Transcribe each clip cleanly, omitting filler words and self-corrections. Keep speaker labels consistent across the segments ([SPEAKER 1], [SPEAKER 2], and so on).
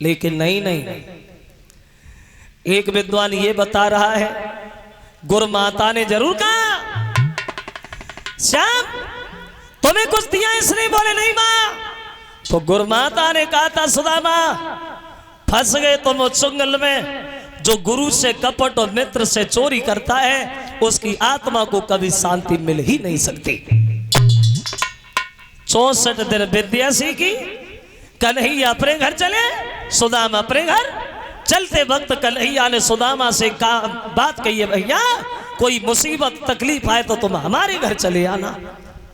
[SPEAKER 1] लेकिन नहीं, एक विद्वान ये बता रहा है, गुरु माता ने जरूर कहा श्याम तुम्हें कुछ दिया, इसलिए बोले नहीं मां। तो गुरु माता ने कहा था सुदामा फंस गए तुम उस चुंगल में, जो गुरु से कपट और मित्र से चोरी करता है उसकी आत्मा को कभी शांति मिल ही नहीं सकती। 64 दिन विद्या सीखी, कन्हैया अपने घर चले, सुदामा अपने घर। चलते वक्त कन्हैया ने सुदामा से बात कही है, भैया कोई मुसीबत तकलीफ आए तो तुम हमारे घर चले आना।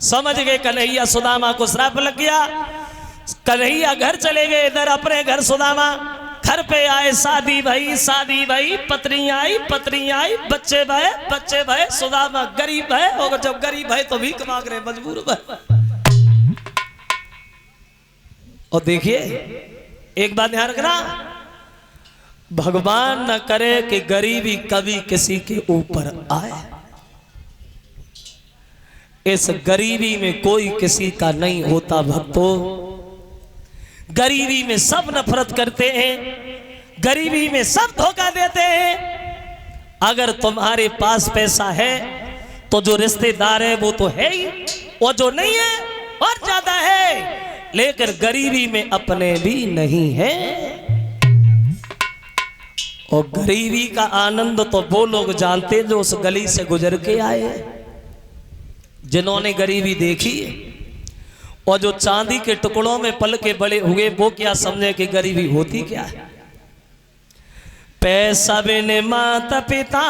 [SPEAKER 1] समझ गए कन्हैया, सुदामा को श्राप लग गया। कन्हैया घर चले गए, इधर अपने घर सुदामा घर पे आए, शादी भाई, पत्नी आई, बच्चे भय। सुदामा गरीब है, और जब गरीब है तो भीख मांग रहे, मजबूर है। और देखिए एक बात ध्यान रखना, भगवान न करे कि गरीबी कभी किसी के ऊपर आए। इस गरीबी में कोई किसी का नहीं होता भक्तों। गरीबी में सब नफरत करते हैं, गरीबी में सब धोखा देते हैं। अगर तुम्हारे पास पैसा है तो जो रिश्तेदार है वो तो है ही, और जो नहीं है और ज्यादा है। लेकिन गरीबी में अपने भी नहीं है। और गरीबी का आनंद तो वो लोग जानते जो उस गली से गुजर के आए, जिन्होंने गरीबी देखी। और जो चांदी के टुकड़ों में पल के बड़े हुए वो क्या समझे कि गरीबी होती क्या है। पैसा बिन माता पिता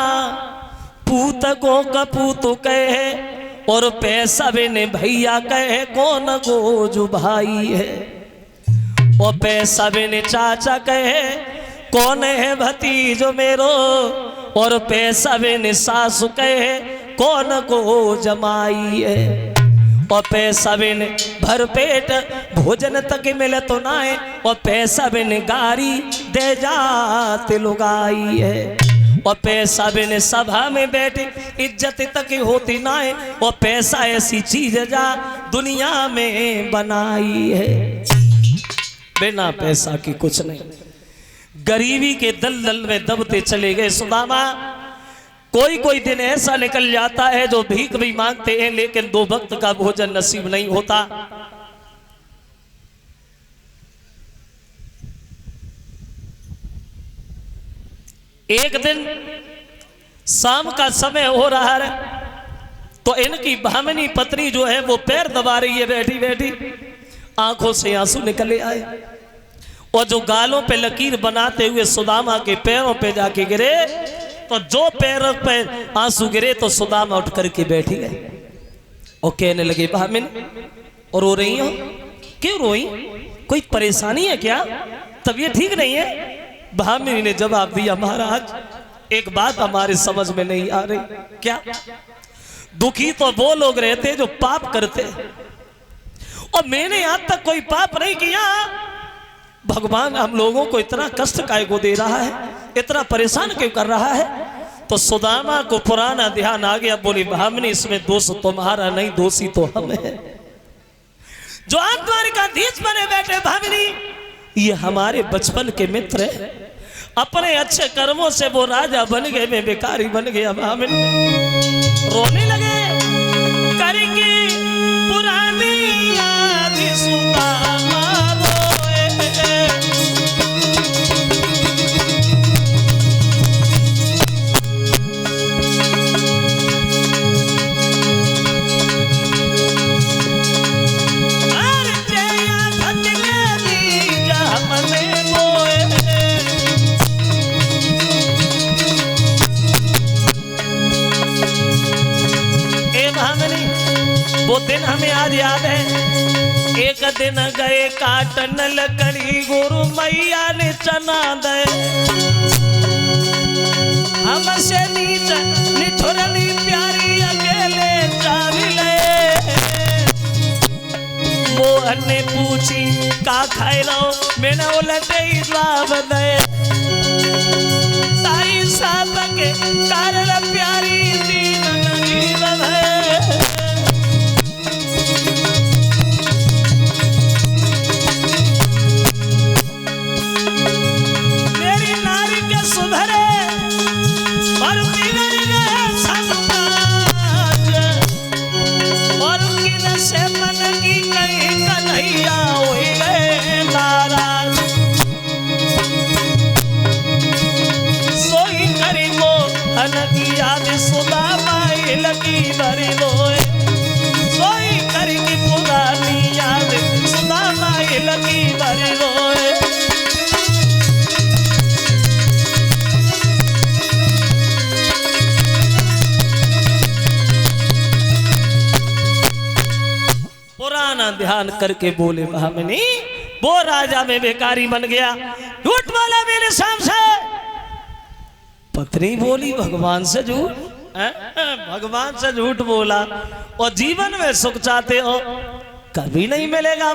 [SPEAKER 1] पूत को कपूत कहे, और पैसा बिन भैया कहे कौन गो जो भाई है। और पैसा बिन चाचा कहे कौन है भतीजो मेरो, और पैसा बिन सासु कहे कौन को जमाई है। और पैसा बिन भर पेट भोजन तक मिले तो ना है, और पैसा बिन गारी दे जाते लुगाई है। और पैसा बिन सभा में बैठे इज्जत तक होती ना है, और पैसा ऐसी चीज जा दुनिया में बनाई है। बिना पैसा की कुछ नहीं। गरीबी के दलदल में दबते चले गए सुदामा। कोई दिन ऐसा निकल जाता है जो भीख भी मांगते हैं, लेकिन 2 वक्त का भोजन नसीब नहीं होता। एक दिन शाम का समय हो रहा है, तो इनकी भामिनी पत्नी जो है वो पैर दबा रही है, बैठी आंखों से आंसू निकले आए। और जो गालों पे लकीर बनाते हुए सुदामा के पैरों पे जाके गिरे, तो जो पैरों पे आंसू गिरे तो सुदामा उठ करके बैठी गए और कहने लगे भामिन और रो रही हो, क्यों रोई, कोई परेशानी है क्या, तबीयत ठीक नहीं है। भामिनी ने जवाब दिया, महाराज एक बात हमारे समझ में नहीं आ रही। क्या? दुखी तो वो लोग रहते जो पाप करते, और मैंने आज तक कोई पाप नहीं किया। भगवान हम लोगों को इतना कष्ट काय को दे रहा है, इतना परेशान क्यों कर रहा है। तो सुदामा को पुराना ध्यान आ गया, बोली भामिनी इसमें दोष तुम्हारा नहीं, दोषी तो हम है जो आप द्वारिकाधीश बने बैठे। भामिनी ये हमारे बचपन के मित्र है, अपने अच्छे कर्मों से वो राजा बन गए, मैं भिखारी बन गया। भामिनी रोने लगे, करेंगे पुरानी याद सुदामा वो दिन हमें आज याद है। एक दिन गए काटन लकड़ी, गुरु मैया ने चना दे, हमसे नीच निठुरनी प्यारी अकेले चाविले। मोहन ने पूछी का खाए लो, मैंने उलटे ही जवाब दे, ताई साहब के कारण प्यारी दीन गरीब है। याद सुदामा लगी भरी रोए सोई करके पुरानी याद सुदामा लगी भरी रोए। पुराना ध्यान करके बोले भामिनी वो राजा में बेकारी बन गया, झूठ बोला मेरे सामने। पत्नी बोली भगवान से झूठ, भगवान से झूठ बोला और जीवन में सुख चाहते हो कभी नहीं मिलेगा।